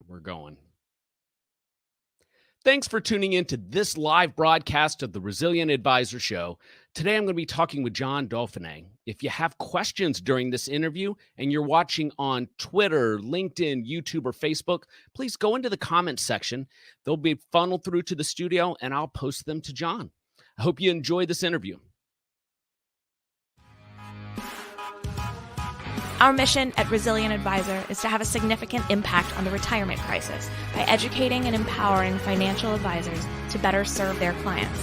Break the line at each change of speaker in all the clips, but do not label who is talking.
We're going. Thanks for tuning in to this live broadcast of the Resilient Advisor Show. Today, I'm going to be talking with Jon Dauphiné. If you have questions during this interview and you're watching on Twitter, LinkedIn, YouTube, or Facebook, please go into the comments section. They'll be funneled through to the studio, and I'll post them to Jon. I hope you enjoy this interview.
Our mission at Resilient Advisor is to have a significant impact on the retirement crisis by educating and empowering financial advisors to better serve their clients.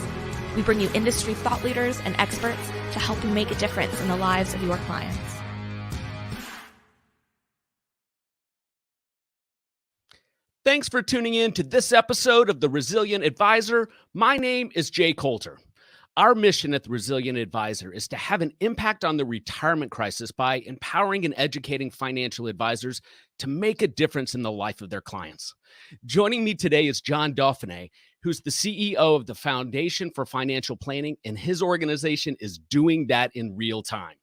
We bring you industry thought leaders and experts to help you make a difference in the lives of your clients.
Thanks for tuning in to this episode of the Resilient Advisor. My name is Jay Coulter. Our mission at the Resilient Advisor is to have an impact on the retirement crisis by empowering and educating financial advisors to make a difference in the life of their clients. Joining me today is Jon Dauphiné, who's the CEO of the Foundation for Financial Planning, and his organization is doing that in real time.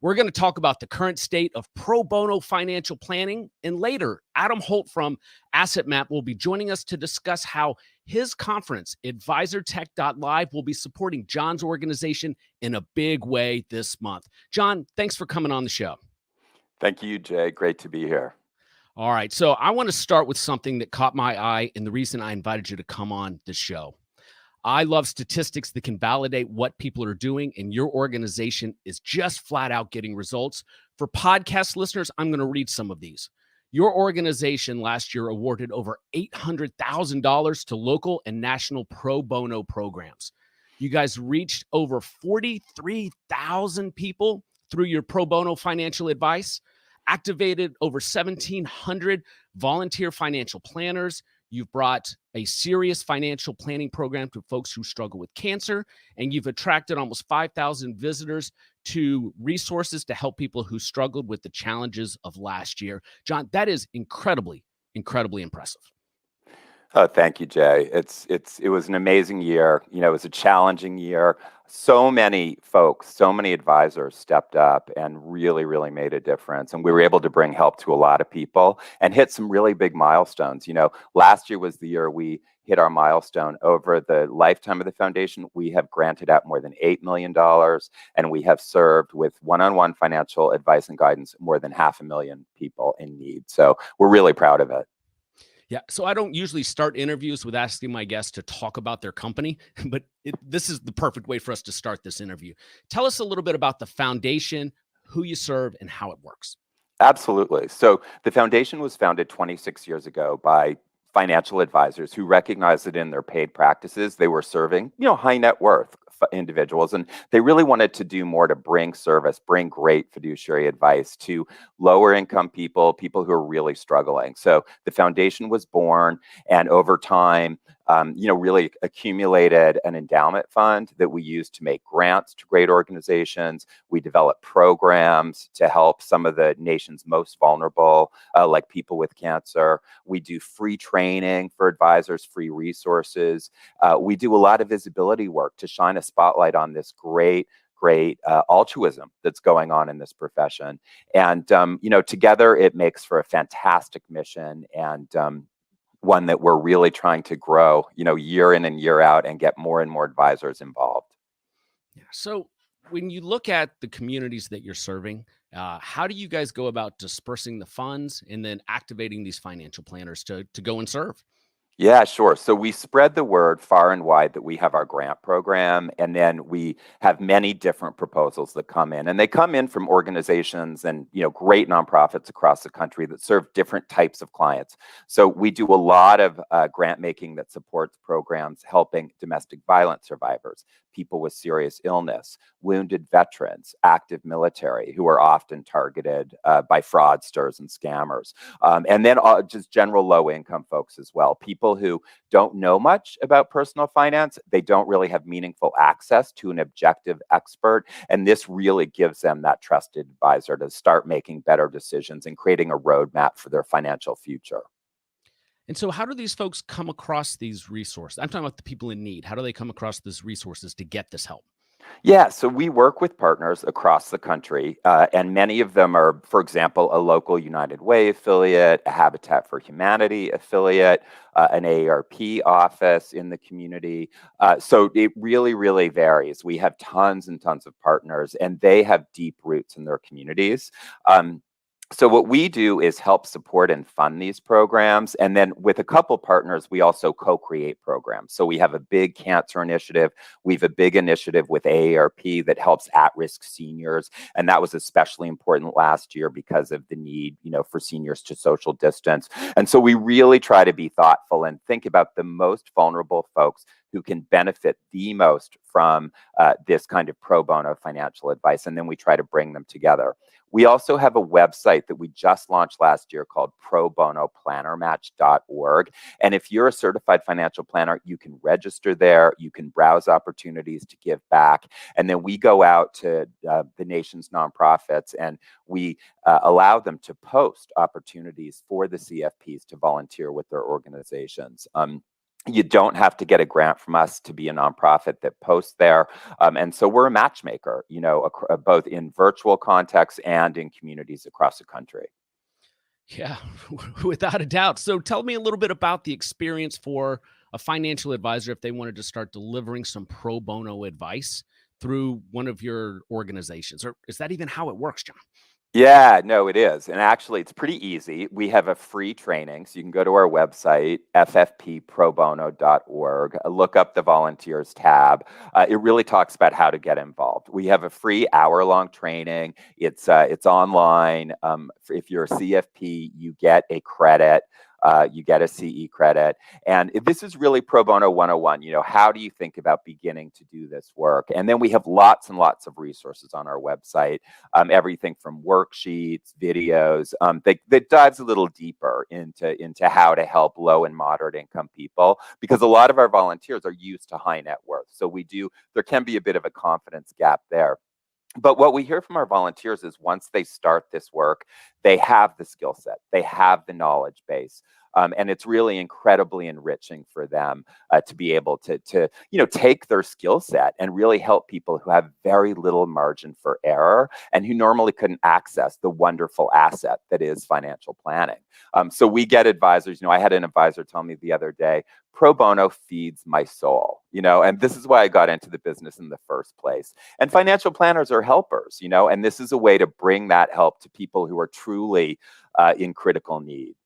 We're going to talk about the current state of pro bono financial planning, and later, Adam Holt from AssetMap will be joining us to discuss how his conference, AdviceTech.LIVE, will be supporting Jon's organization in a big way this month. Jon, thanks for coming on the show.
Thank you, Jay. Great to be here.
All right, so I want to start with something that caught my eye and the reason I invited you to come on the show. I love statistics that can validate what people are doing, and your organization is just flat out getting results. For podcast listeners, I'm going to read some of these. Your organization last year awarded over $800,000 to local and national pro bono programs. You guys reached over 43,000 people through your pro bono financial advice, activated over 1,700 volunteer financial planners. You've brought a serious financial planning program to folks who struggle with cancer, and you've attracted almost 5,000 visitors to resources to help people who struggled with the challenges of last year. Jon, that is incredibly, incredibly impressive.
Oh, thank you, Jay. It was an amazing year. You know, it was a challenging year. So many folks, so many advisors stepped up and really, really made a difference. And we were able to bring help to a lot of people and hit some really big milestones. You know, last year was the year we hit our milestone. Over the lifetime of the foundation, we have granted out more than $8 million, and we have served with one-on-one financial advice and guidance more than 500,000 people in need. So we're really proud of it.
Yeah, so I don't usually start interviews with asking my guests to talk about their company, but this is the perfect way for us to start this interview. Tell us a little bit about the foundation, who you serve, and how it works.
Absolutely. So the foundation was founded 26 years ago by financial advisors who recognized that in their paid practices, they were serving, high net worth individuals. And they really wanted to do more to bring service, bring great fiduciary advice to lower income people, people who are really struggling. So the foundation was born, and over time, really accumulated an endowment fund that we use to make grants to great organizations. We develop programs to help some of the nation's most vulnerable, like people with cancer. We do free training for advisors, free resources. We do a lot of visibility work to shine a spotlight on this great altruism that's going on in this profession. And, together it makes for a fantastic mission, and one that we're really trying to grow, year in and year out, and get more and more advisors involved.
Yeah. So when you look at the communities that you're serving, how do you guys go about dispersing the funds and then activating these financial planners to go and serve?
Yeah, sure. So we spread the word far and wide that we have our grant program, and then we have many different proposals that come in, and they come in from organizations and, great nonprofits across the country that serve different types of clients. So we do a lot of grant making that supports programs helping domestic violence survivors, people with serious illness, wounded veterans, active military who are often targeted by fraudsters and scammers, and then just general low income folks as well, people who don't know much about personal finance. They don't really have meaningful access to an objective expert. And this really gives them that trusted advisor to start making better decisions and creating a roadmap for their financial future.
And so how do these folks come across these resources? I'm talking about the people in need. How do they come across these resources to get this help?
Yeah, so we work with partners across the country, and many of them are, for example, a local United Way affiliate, a Habitat for Humanity affiliate, an AARP office in the community. So it really, really varies. We have tons and tons of partners, and they have deep roots in their communities. So what we do is help support and fund these programs. And then with a couple partners, we also co-create programs. So we have a big cancer initiative. We have a big initiative with AARP that helps at-risk seniors. And that was especially important last year because of the need, for seniors to social distance. And so we really try to be thoughtful and think about the most vulnerable folks who can benefit the most from this kind of pro bono financial advice. And then we try to bring them together. We also have a website that we just launched last year called ProBonoPlannerMatch.org. And if you're a certified financial planner, you can register there. You can browse opportunities to give back. And then we go out to the nation's nonprofits and we allow them to post opportunities for the CFPs to volunteer with their organizations. You don't have to get a grant from us to be a nonprofit that posts there. And so we're a matchmaker, both in virtual contexts and in communities across the country.
Yeah, without a doubt. So tell me a little bit about the experience for a financial advisor if they wanted to start delivering some pro bono advice through one of your organizations. Or is that even how it works, Jon?
Yeah, no, it is. And actually, it's pretty easy. We have a free training. So you can go to our website, ffpprobono.org, look up the volunteers tab. It really talks about how to get involved. We have a free hour-long training. It's online. If you're a CFP, you get a credit. You get a CE credit. And this is really Pro Bono 101. How do you think about beginning to do this work? And then we have lots and lots of resources on our website, everything from worksheets, videos, that dives a little deeper into how to help low and moderate income people, because a lot of our volunteers are used to high net worth. So there can be a bit of a confidence gap there. But what we hear from our volunteers is once they start this work, they have the skill set, they have the knowledge base. And it's really incredibly enriching for them to be able to take their skill set and really help people who have very little margin for error and who normally couldn't access the wonderful asset that is financial planning. So we get advisors. I had an advisor tell me the other day, pro bono feeds my soul, and this is why I got into the business in the first place. And financial planners are helpers, and this is a way to bring that help to people who are truly in critical need.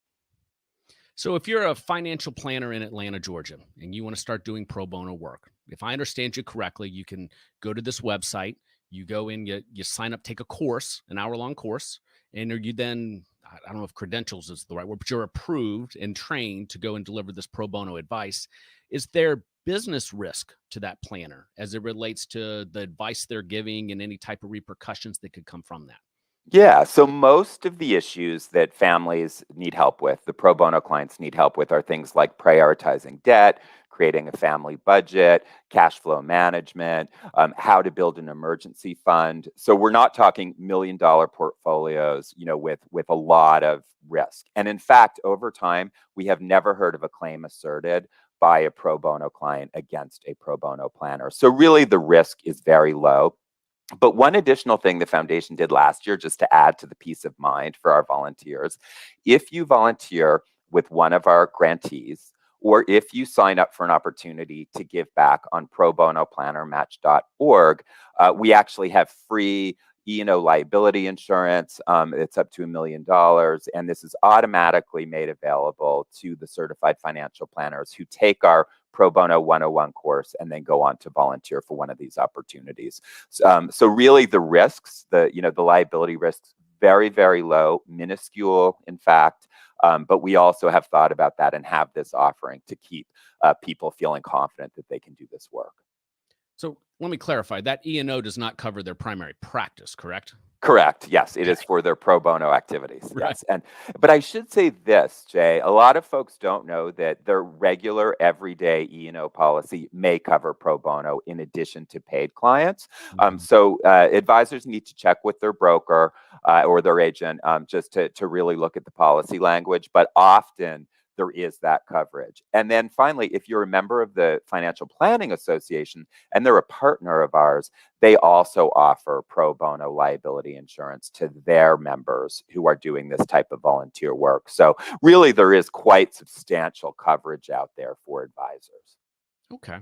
So if you're a financial planner in Atlanta, Georgia, and you want to start doing pro bono work, if I understand you correctly, you can go to this website, you go in, you sign up, take a course, an hour-long course, and you then, I don't know if credentials is the right word, but you're approved and trained to go and deliver this pro bono advice. Is there business risk to that planner as it relates to the advice they're giving and any type of repercussions that could come from that?
Yeah, so most of the issues that families need help with, the pro bono clients need help with, are things like prioritizing debt, creating a family budget, cash flow management, how to build an emergency fund. So we're not talking $1 million portfolios, with a lot of risk. And in fact, over time, we have never heard of a claim asserted by a pro bono client against a pro bono planner. So really, the risk is very low. But one additional thing the foundation did last year, just to add to the peace of mind for our volunteers, if you volunteer with one of our grantees, or if you sign up for an opportunity to give back on ProBonoPlannerMatch.org, we actually have free E&O liability insurance. It's up to $1 million. And this is automatically made available to the certified financial planners who take our Pro Bono 101 course and then go on to volunteer for one of these opportunities. So really the risks, the liability risks, very, very low, minuscule, in fact. But we also have thought about that and have this offering to keep people feeling confident that they can do this work.
So let me clarify, that E&O does not cover their primary practice, correct?
Correct. Yes, it is for their pro bono activities.
Right.
Yes. But I should say this, Jay, a lot of folks don't know that their regular everyday E&O policy may cover pro bono in addition to paid clients. So advisors need to check with their broker or their agent just to really look at the policy language. But often there is that coverage. And then finally, if you're a member of the Financial Planning Association and they're a partner of ours, they also offer pro bono liability insurance to their members who are doing this type of volunteer work. So really, there is quite substantial coverage out there for advisors.
Okay.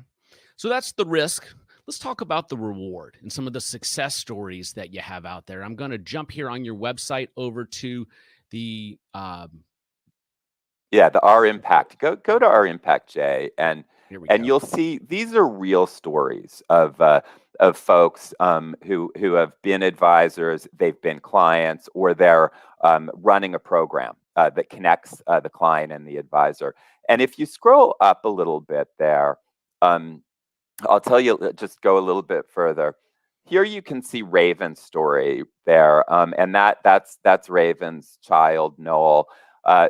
So that's the risk. Let's talk about the reward and some of the success stories that you have out there. I'm going to jump here on your website over to the
the R Impact. Go to R Impact, Jay, and
here we go.
you'll see these are real stories of folks who have been advisors, they've been clients, or they're running a program that connects the client and the advisor. And if you scroll up a little bit there, I'll tell you, just go a little bit further. Here you can see Raven's story there, and that's Raven's child, Noel,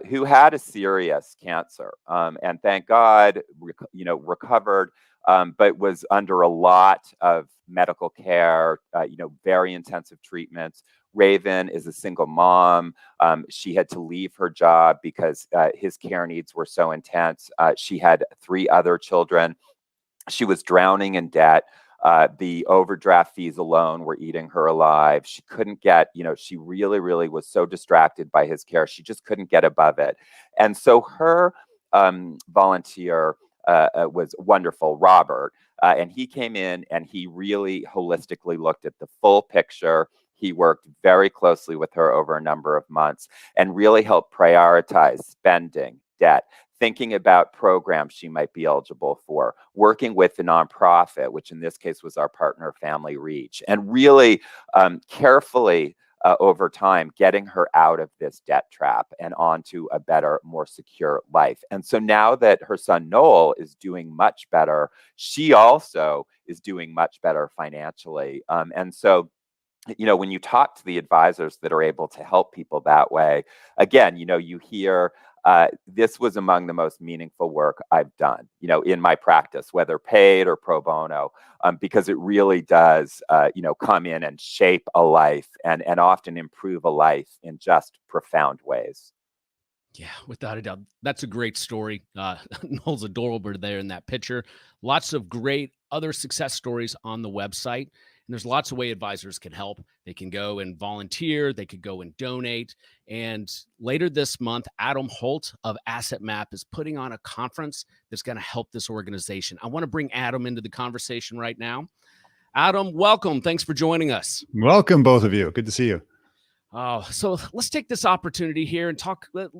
who had a serious cancer, and thank God, recovered, but was under a lot of medical care, very intensive treatments. Raven is a single mom. She had to leave her job because his care needs were so intense. She had 3 other children. She was drowning in debt. The overdraft fees alone were eating her alive. She couldn't get, she really, really was so distracted by his care. She just couldn't get above it. And so her volunteer was wonderful, Robert. And he came in and he really holistically looked at the full picture. He worked very closely with her over a number of months and really helped prioritize spending, debt, thinking about programs she might be eligible for, working with the nonprofit, which in this case was our partner, Family Reach, and really carefully over time getting her out of this debt trap and onto a better, more secure life. And so now that her son Noel is doing much better, she also is doing much better financially. And so when you talk to the advisors that are able to help people that way, again, you hear this was among the most meaningful work I've done, in my practice, whether paid or pro bono, because it really does, come in and shape a life and often improve a life in just profound ways.
Yeah, without a doubt. That's a great story. Noel's adorable there in that picture. Lots of great other success stories on the website. And there's lots of ways advisors can help. They can go and volunteer. They could go and donate. And later this month, Adam Holt of Asset Map is putting on a conference that's going to help this organization. I want to bring Adam into the conversation right now. Adam, welcome. Thanks for joining us.
Welcome, both of you. Good to see you.
Oh, so let's take this opportunity here and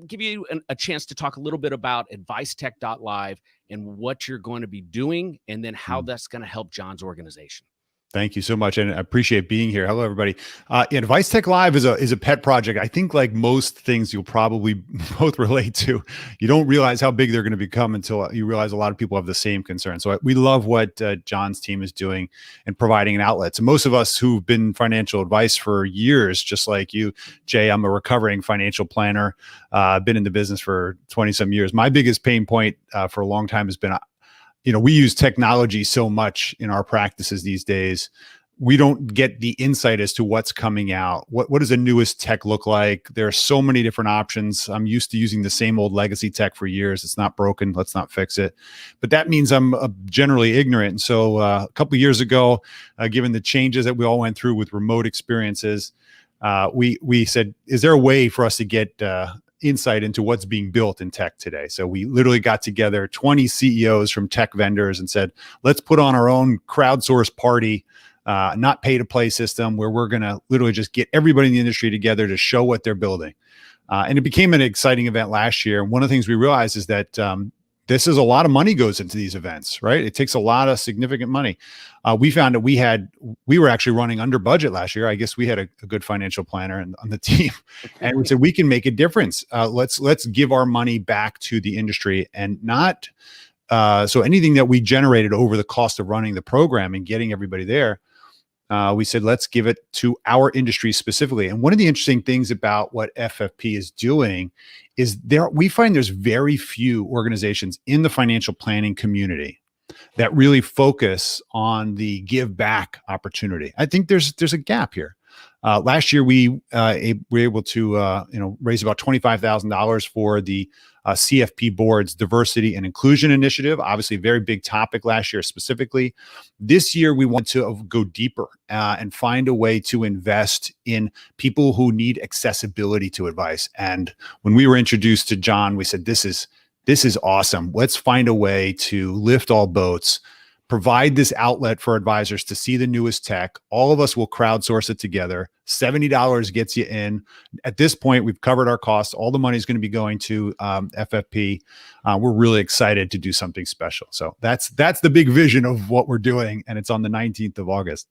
give you a chance to talk a little bit about AdviceTech.LIVE and what you're going to be doing, and then how that's going to help Jon's organization.
Thank you so much, and I appreciate being here. Hello, everybody. AdviceTech.LIVE is a pet project. I think, like most things you'll probably both relate to, you don't realize how big they're going to become until you realize a lot of people have the same concern. So we love what Jon's team is doing and providing an outlet. So most of us who've been financial advice for years, just like you, Jay, I'm a recovering financial planner. I've been in the business for 20-some years. My biggest pain point for a long time has been we use technology so much in our practices these days. We don't get the insight as to what's coming out. What does the newest tech look like? There are so many different options. I'm used to using the same old legacy tech for years. It's not broken. Let's not fix it. But that means I'm generally ignorant. And so a couple of years ago, given the changes that we all went through with remote experiences, we said, is there a way for us to get insight into what's being built in tech today? So we literally got together 20 CEOs from tech vendors and said, let's put on our own crowdsourced party, not pay to play system, where we're going to literally just get everybody in the industry together to show what they're building. And it became an exciting event last year. And one of the things we realized is that this is a lot of money goes into these events, right? It takes a lot of significant money. We found that we were actually running under budget last year. I guess we had a good financial planner on the team, and we said we can make a difference. Let's give our money back to the industry, and not so anything that we generated over the cost of running the program and getting everybody there. We said, let's give it to our industry specifically. And one of the interesting things about what FFP is doing is we find there's very few organizations in the financial planning community that really focus on the give back opportunity. I think there's a gap here. Last year, we were able to raise about $25,000 for the CFP Board's Diversity and Inclusion Initiative. Obviously, a very big topic last year specifically. This year, we want to go deeper and find a way to invest in people who need accessibility to advice. And when we were introduced to Jon, we said, this is awesome. Let's find a way to lift all boats, provide this outlet for advisors to see the newest tech. All of us will crowdsource it together. $70 gets you in. At this point, we've covered our costs. All the money is going to be going to FFP. We're really excited to do something special. So that's the big vision of what we're doing, and it's on the 19th of August.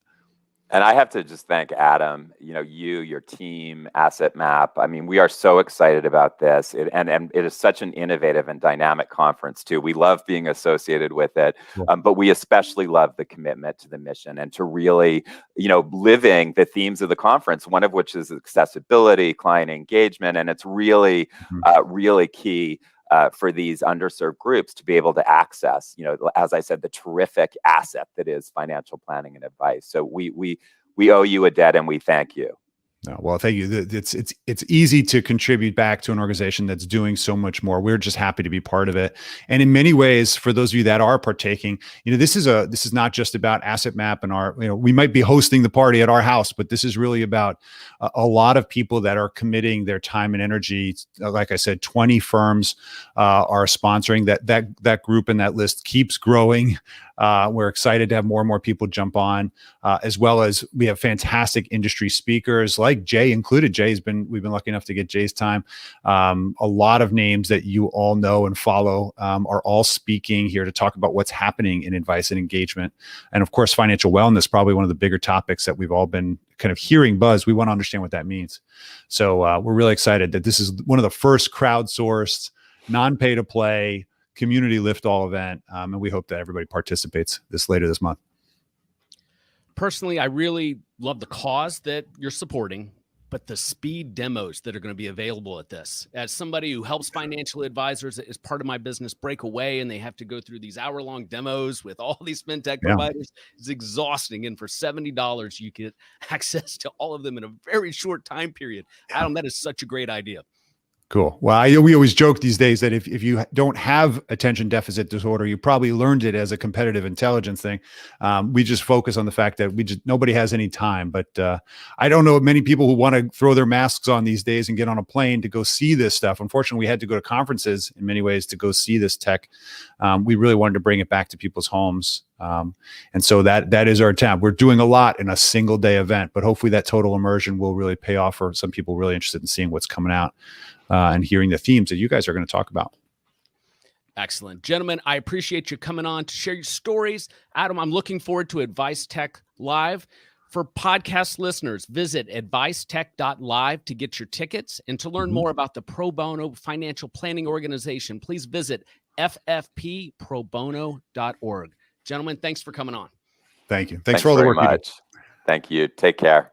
And I have to just thank Adam, your team, Asset Map. I mean, we are so excited about this. And it is such an innovative and dynamic conference too. We love being associated with it, but we especially love the commitment to the mission and to really, living the themes of the conference, one of which is accessibility, client engagement. And it's really, really key for these underserved groups to be able to access, as I said, the terrific asset that is financial planning and advice. So we owe you a debt, and we thank you.
No, well, thank you. It's easy to contribute back to an organization that's doing so much more. We're just happy to be part of it. And in many ways, for those of you that are partaking, this is not just about Asset Map and our, we might be hosting the party at our house, but this is really about a lot of people that are committing their time and energy. Like I said, 20 firms are sponsoring that group, and that list keeps growing. We're excited to have more and more people jump on, as well as we have fantastic industry speakers like Jay included. We've been lucky enough to get Jay's time. A lot of names that you all know and follow are all speaking here to talk about what's happening in advice and engagement. And of course, financial wellness, probably one of the bigger topics that we've all been kind of hearing buzz. We want to understand what that means. So we're really excited that this is one of the first crowdsourced, non-pay to play, community lift all event, and we hope that everybody participates later this month.
Personally, I really love the cause that you're supporting, but the speed demos that are going to be available at this. As somebody who helps financial advisors as part of my business break away, and they have to go through these hour-long demos with all these fintech providers, it's exhausting. And for $70, you get access to all of them in a very short time period. Adam, that is such a great idea.
Cool. Well, we always joke these days that if you don't have attention deficit disorder, you probably learned it as a competitive intelligence thing. We just focus on the fact that nobody has any time. But I don't know many people who want to throw their masks on these days and get on a plane to go see this stuff. Unfortunately, we had to go to conferences in many ways to go see this tech. We really wanted to bring it back to people's homes. And so that is our attempt. We're doing a lot in a single day event, but hopefully that total immersion will really pay off for some people really interested in seeing what's coming out. And hearing the themes that you guys are going to talk about.
Excellent. Gentlemen, I appreciate you coming on to share your stories. Adam, I'm looking forward to AdviceTech.LIVE. For podcast listeners, visit AdviceTech.LIVE to get your tickets. And to learn more about the Pro Bono Financial Planning Organization, please visit ffpprobono.org. Gentlemen, thanks for coming on.
Thank you. Thanks for all the work you do.
Thank you. Take care.